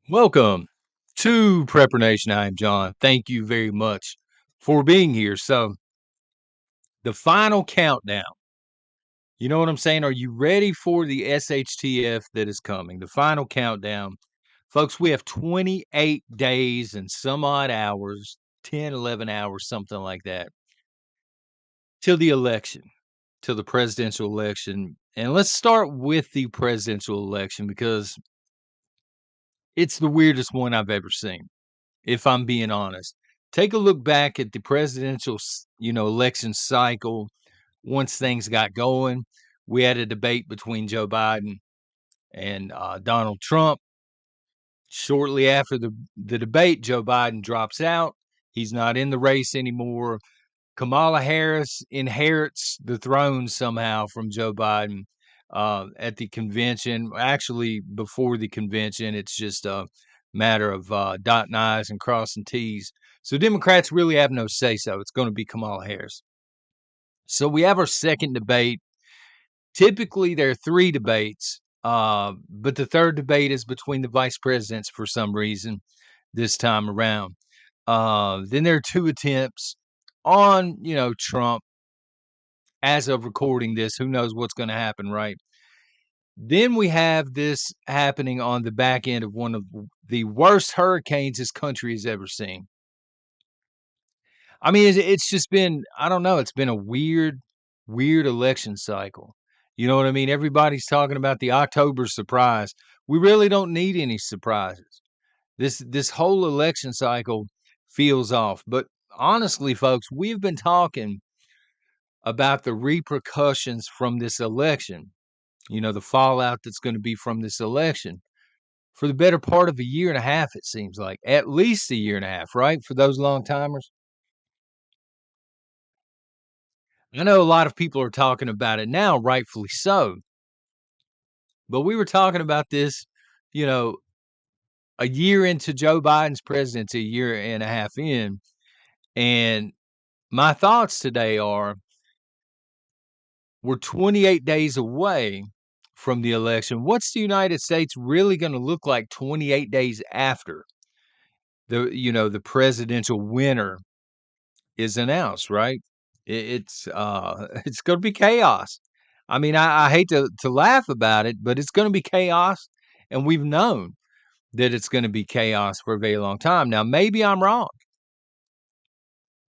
Welcome to Prepper Nation. I am John. Thank you very much for being here. So, the final countdown. You know what I'm saying? Are you ready for the SHTF that is coming? The final countdown. Folks, we have 28 days and some odd hours, 10, 11 hours, something like that, till the election, till the presidential election. And let's start with the presidential election because it's the weirdest one I've ever seen. If I'm being honest. Take a look back at the presidential, election cycle once things got going. We had a debate between Joe Biden and Donald Trump. Shortly after the debate, Joe Biden drops out. He's not in the race anymore. Kamala Harris inherits the throne somehow from Joe Biden at the convention. Actually, before the convention, it's just a matter of dotting I's and crossing T's. So Democrats really have no say so. It's going to be Kamala Harris. So we have our second debate. Typically, there are three debates, but the third debate is between the vice presidents for some reason this time around. Then there are two attempts on, Trump. As of recording this, who knows what's going to happen, right? Then we have this happening on the back end of one of the worst hurricanes this country has ever seen. I mean, it's just been, I don't know, it's been a weird election cycle. You know what I mean? Everybody's talking about the October surprise. We really don't need any surprises. This whole election cycle feels off. But honestly, folks, we've been talking about the repercussions from this election, the fallout that's going to be from this election for the better part of a year and a half, it seems like. At least a year and a half, right? For those long timers. I know a lot of people are talking about it now, rightfully so. But we were talking about this, you know, a year into Joe Biden's presidency, a year and a half in. And my thoughts today are we're 28 days away from the election. What's the United States really going to look like 28 days after the presidential winner is announced, right? It's going to be chaos. I mean, I hate to laugh about it, but it's going to be chaos, and we've known that it's going to be chaos for a very long time. Now, maybe I'm wrong.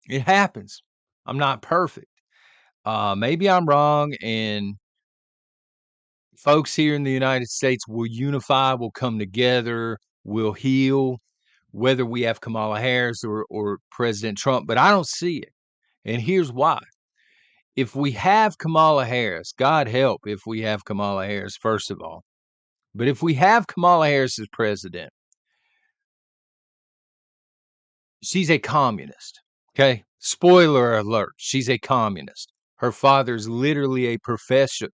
It happens. I'm not perfect. Maybe I'm wrong, and folks here in the United States will unify, will come together, will heal, whether we have Kamala Harris or President Trump. But I don't see it, and here's why. If we have Kamala Harris, God help if we have Kamala Harris, first of all. But if we have Kamala Harris as president, she's a communist. Okay. Spoiler alert. She's a communist. Her father's literally a professor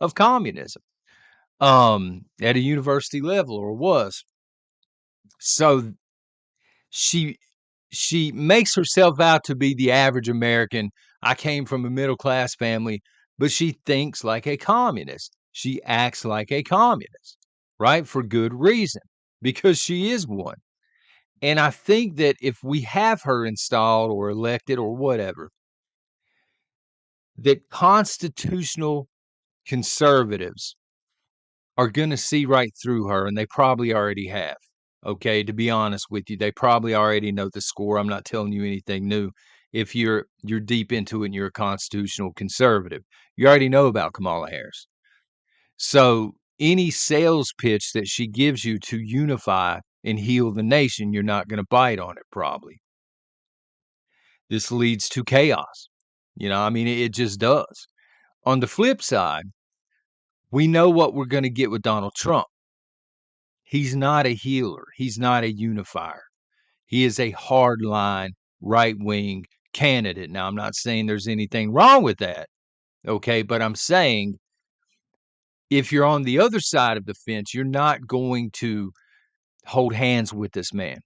of communism at a university level, or was. So she she makes herself out to be the average American. I came from a middle class family, but she thinks like a communist. She acts like a communist, right? For good reason, because she is one. And I think that if we have her installed or elected or whatever, that constitutional conservatives are going to see right through her, and they probably already have. Okay, to be honest with you, they probably already know the score. I'm not telling you anything new. If you're deep into it and you're a constitutional conservative, you already know about Kamala Harris. So any sales pitch that she gives you to unify and heal the nation, you're not going to bite on it probably. This leads to chaos. I mean, it just does. On the flip side, we know what we're going to get with Donald Trump. He's not a healer. He's not a unifier. He is a hardline right wing candidate. Now, I'm not saying there's anything wrong with that. Okay. But I'm saying if you're on the other side of the fence, you're not going to hold hands with this man.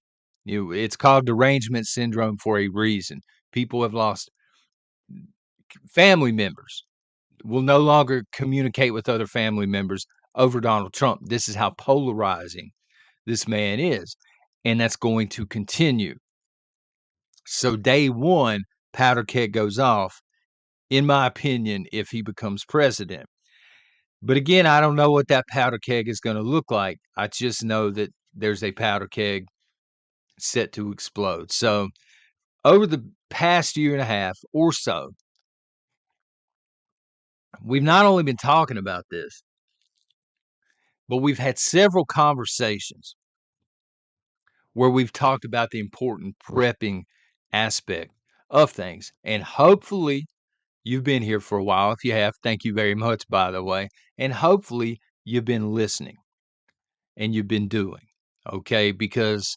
It's called derangement syndrome for a reason. People have lost family members, will no longer communicate with other family members over Donald Trump. This is how polarizing this man is, and that's going to continue. So day one, powder keg goes off, in my opinion, if he becomes president. But again, I don't know what that powder keg is gonna look like. I just know that there's a powder keg set to explode. So, over the past year and a half or so, we've not only been talking about this, but we've had several conversations where we've talked about the important prepping aspect of things. And hopefully, you've been here for a while. If you have, thank you very much, by the way. And hopefully, you've been listening and you've been doing, okay? Because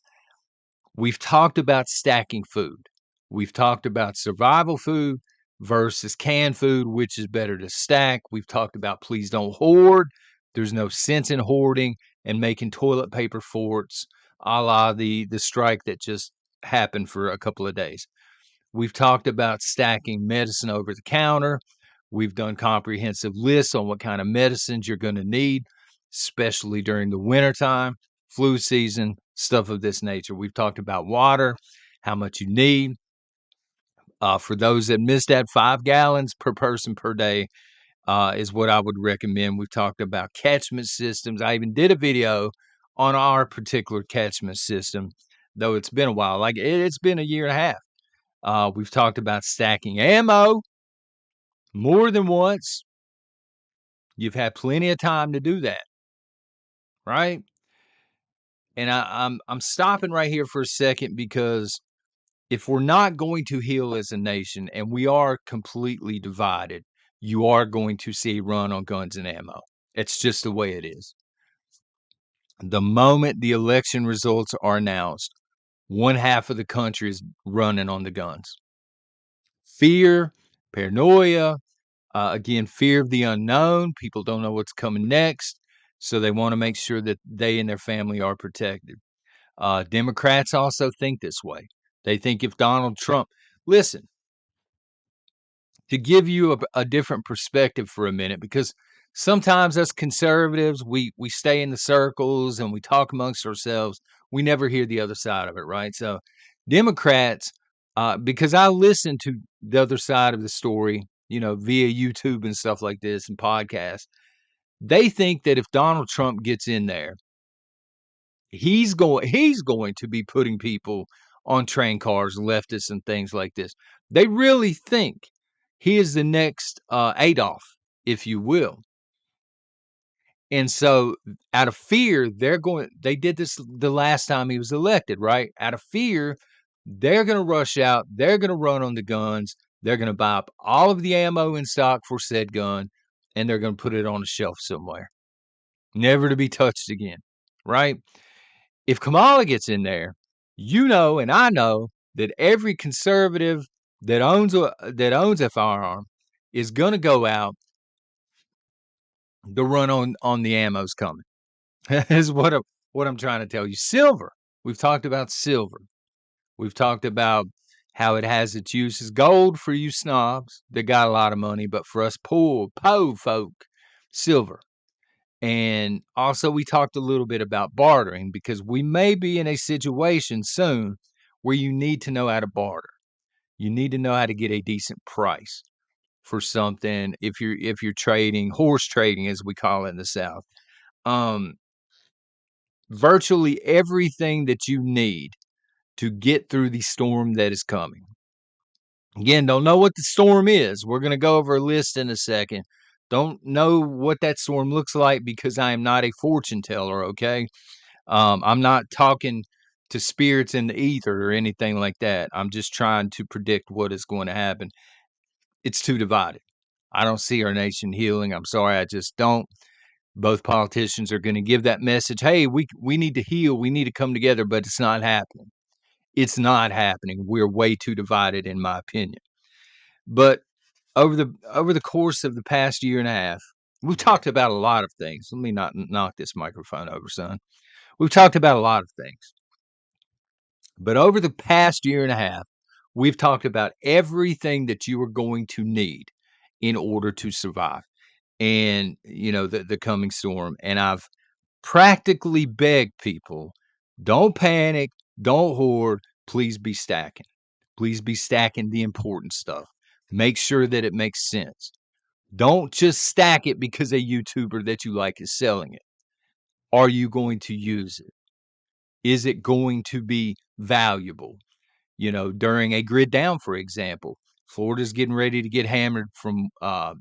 we've talked about stacking food. We've talked about survival food versus canned food, which is better to stack. We've talked about please don't hoard. There's no sense in hoarding and making toilet paper forts, a la the strike that just happened for a couple of days. We've talked about stacking medicine over the counter. We've done comprehensive lists on what kind of medicines you're going to need, especially during the wintertime, flu season, stuff of this nature. We've talked about water, how much you need. For those that missed that, 5 gallons per person per day is what I would recommend. We've talked about catchment systems. I even did a video on our particular catchment system, though it's been a while. Like it's been a year and a half. We've talked about stacking ammo more than once. You've had plenty of time to do that, right? And I'm stopping right here for a second because if we're not going to heal as a nation and we are completely divided, you are going to see a run on guns and ammo. It's just the way it is. The moment the election results are announced, one half of the country is running on the guns. Fear, paranoia, again, fear of the unknown. People don't know what's coming next. So they want to make sure that they and their family are protected. Democrats also think this way. They think if Donald Trump, listen, to give you a different perspective for a minute, because sometimes us conservatives, we stay in the circles and we talk amongst ourselves. We never hear the other side of it, right? So Democrats, because I listen to the other side of the story, via YouTube and stuff like this and podcasts, they think that if Donald Trump gets in there, he's going to be putting people on train cars, leftists and things like this. They really think he is the next Adolf, if you will. And so out of fear, they did this the last time he was elected, right? Out of fear, they're going to rush out, they're going to run on the guns, they're going to buy up all of the ammo in stock for said gun, and they're going to put it on a shelf somewhere, never to be touched again, right? If Kamala gets in there, and I know that every conservative that owns a firearm is going to go out. The run on the ammo's coming. Is what I'm trying to tell you. Silver. We've talked about silver. We've talked about how it has its uses. Gold for you snobs that got a lot of money, but for us poor folk, silver. And also, we talked a little bit about bartering because we may be in a situation soon where you need to know how to barter. You need to know how to get a decent price for something if you're trading, horse trading as we call it in the South. Um, Virtually everything that you need to get through the storm that is coming. Again, don't know what the storm is. We're going to go over a list in a second. Don't know what that storm looks like because I am not a fortune teller, okay? I'm not talking to spirits in the ether or anything like that. I'm just trying to predict what is going to happen. It's too divided. I don't see our nation healing. I'm sorry, I just don't. Both politicians are going to give that message. Hey, we need to heal. We need to come together, but it's not happening. It's not happening. We're way too divided, in my opinion. But over the course of the past year and a half, we've talked about a lot of things. Let me not knock this microphone over, son. We've talked about a lot of things. But over the past year and a half, we've talked about everything that you are going to need in order to survive and the coming storm. And I've practically begged people Don't panic. Don't hoard. Please be stacking. Please be stacking the important stuff. Make sure that it makes sense. Don't just stack it because a YouTuber that you like is selling it. Are you going to use it? Is it going to be valuable? During a grid down, for example, Florida's getting ready to get hammered from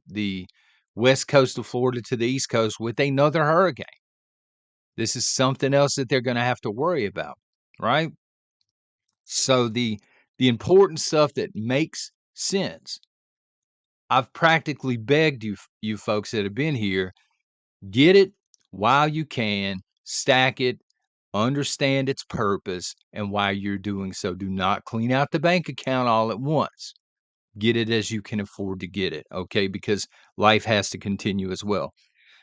the west coast of Florida to the east coast with another hurricane. This is something else that they're going to have to worry about, right? So the important stuff that makes sense. I've practically begged you folks that have been here, get it while you can, stack it, understand its purpose, and why you're doing so. Do not clean out the bank account all at once. Get it as you can afford to get it, okay? Because life has to continue as well.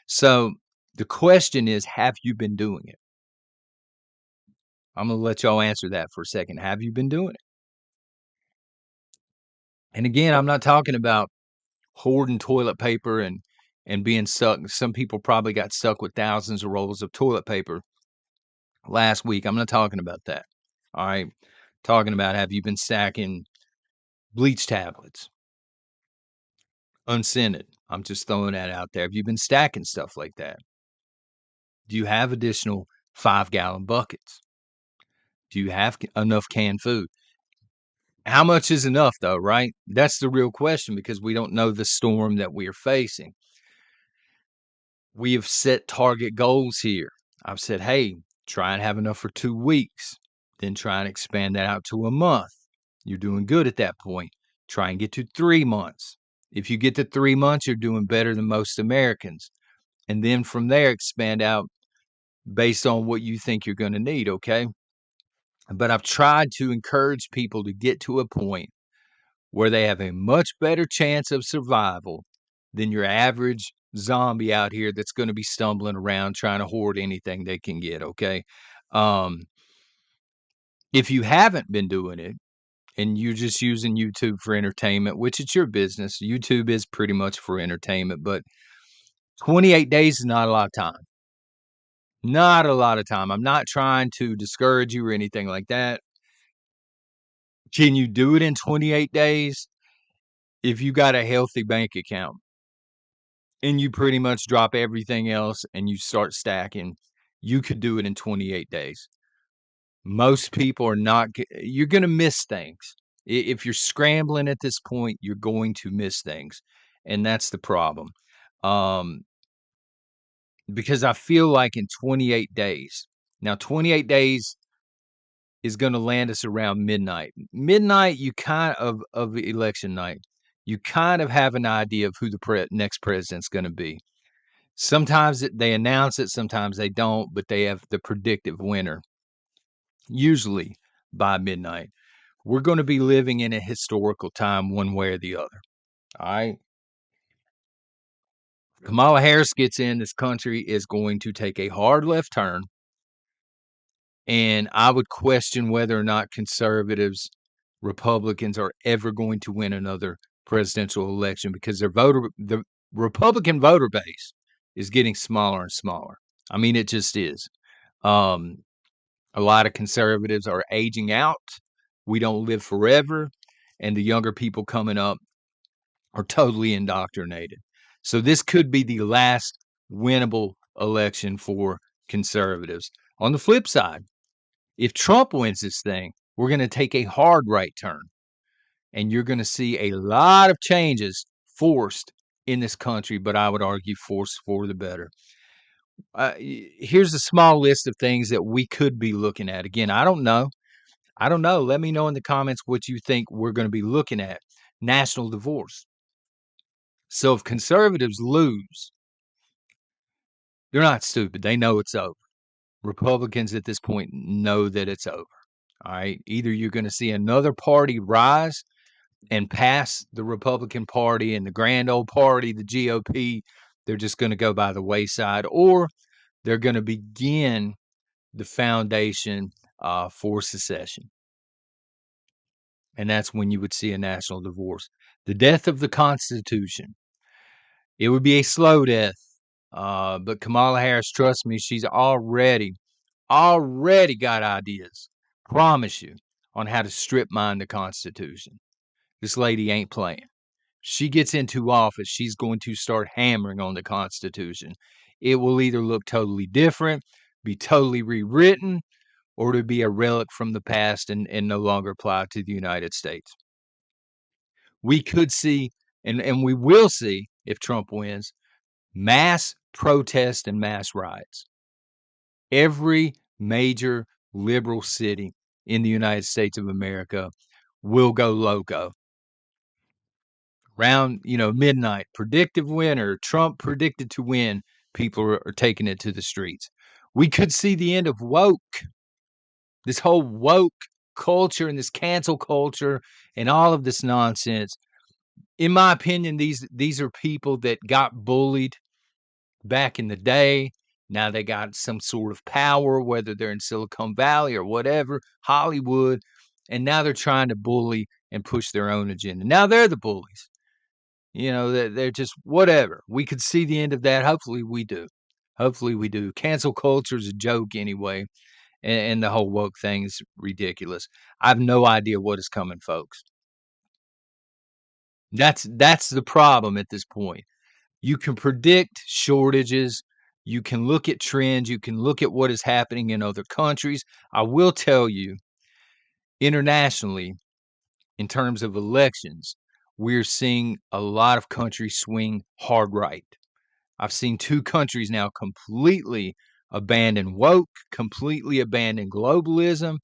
So the question is, have you been doing it? I'm gonna let y'all answer that for a second. Have you been doing it? And again, I'm not talking about hoarding toilet paper and being stuck. Some people probably got stuck with thousands of rolls of toilet paper last week. I'm not talking about that. All right. Talking about, have you been stacking bleach tablets unscented? I'm just throwing that out there. Have you been stacking stuff like that? Do you have additional 5-gallon buckets? Do you have enough canned food? How much is enough, though, right? That's the real question because we don't know the storm that we are facing. We have set target goals here. I've said, hey, try and have enough for 2 weeks, then try and expand that out to a month. You're doing good at that point. Try and get to 3 months. If you get to 3 months, you're doing better than most Americans. And then from there, expand out based on what you think you're going to need. Okay. But I've tried to encourage people to get to a point where they have a much better chance of survival than your average zombie out here that's going to be stumbling around trying to hoard anything they can get. Okay. Um, if you haven't been doing it and you're just using YouTube for entertainment, which it's your business, YouTube is pretty much for entertainment, but 28 days is not a lot of time. Not a lot of time. I'm not trying to discourage you or anything like that. Can you do it in 28 days? If you got a healthy bank account and you pretty much drop everything else and you start stacking, you could do it in 28 days. Most people are not, you're going to miss things. If you're scrambling at this point, you're going to miss things. And that's the problem. Um, because I feel like in 28 days, now 28 days is gonna land us around midnight. Midnight, you kind of election night, you kind of have an idea of who the next president's gonna be. Sometimes they announce it, sometimes they don't, but they have the predictive winner, usually by midnight. We're gonna be living in a historical time one way or the other, alright? Kamala Harris gets in, this country is going to take a hard left turn. And I would question whether or not conservatives, Republicans are ever going to win another presidential election because the Republican voter base is getting smaller and smaller. I mean, it just is. Um, a lot of conservatives are aging out. We don't live forever. And the younger people coming up are totally indoctrinated. So this could be the last winnable election for conservatives. On the flip side, if Trump wins this thing, we're going to take a hard right turn, and you're going to see a lot of changes forced in this country, but I would argue forced for the better. Here's a small list of things that we could be looking at. Again, I don't know. I don't know. Let me know in the comments what you think we're going to be looking at. National divorce. So if conservatives lose, they're not stupid. They know it's over. Republicans at this point know that it's over. All right. Either you're going to see another party rise and pass the Republican Party and the grand old party, the GOP. They're just going to go by the wayside, or they're going to begin the foundation for secession. And that's when you would see a national divorce. The death of the Constitution. It would be a slow death. But Kamala Harris, trust me, she's already already got ideas, promise you, on how to strip mine the Constitution. This lady ain't playing. She gets into office, she's going to start hammering on the Constitution. It will either look totally different, be totally rewritten, or to be a relic from the past and no longer apply to the United States. We could see, and we will see if Trump wins, mass protest and mass riots. Every major liberal city in the United States of America will go loco. Around, midnight, predictive winner, Trump predicted to win, people are taking it to the streets. We could see the end of woke, this whole woke culture and this cancel culture and all of this nonsense. In my opinion, these are people that got bullied back in the day. Now they got some sort of power, whether they're in Silicon Valley or whatever, Hollywood, and now they're trying to bully and push their own agenda. Now they're the bullies. They're just whatever. We could see the end of that. Hopefully we do. Hopefully we do. Cancel culture is a joke anyway, and the whole woke thing is ridiculous. I have no idea what is coming, folks. That's the problem at this point. You can predict shortages. You can look at trends. You can look at what is happening in other countries. I will tell you, internationally, in terms of elections, we're seeing a lot of countries swing hard right. I've seen two countries now completely abandon woke, completely abandon globalism,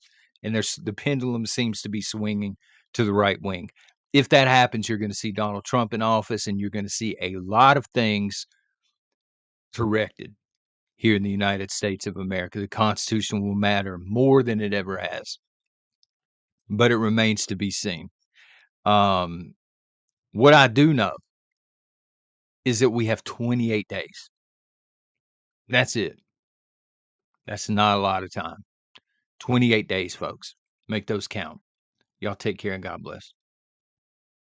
and the pendulum seems to be swinging to the right wing. If that happens, you're going to see Donald Trump in office, and you're going to see a lot of things corrected here in the United States of America. The Constitution will matter more than it ever has, but it remains to be seen. Um, what I do know is that we have 28 days. That's it. That's not a lot of time. 28 days, folks. Make those count. Y'all take care and God bless.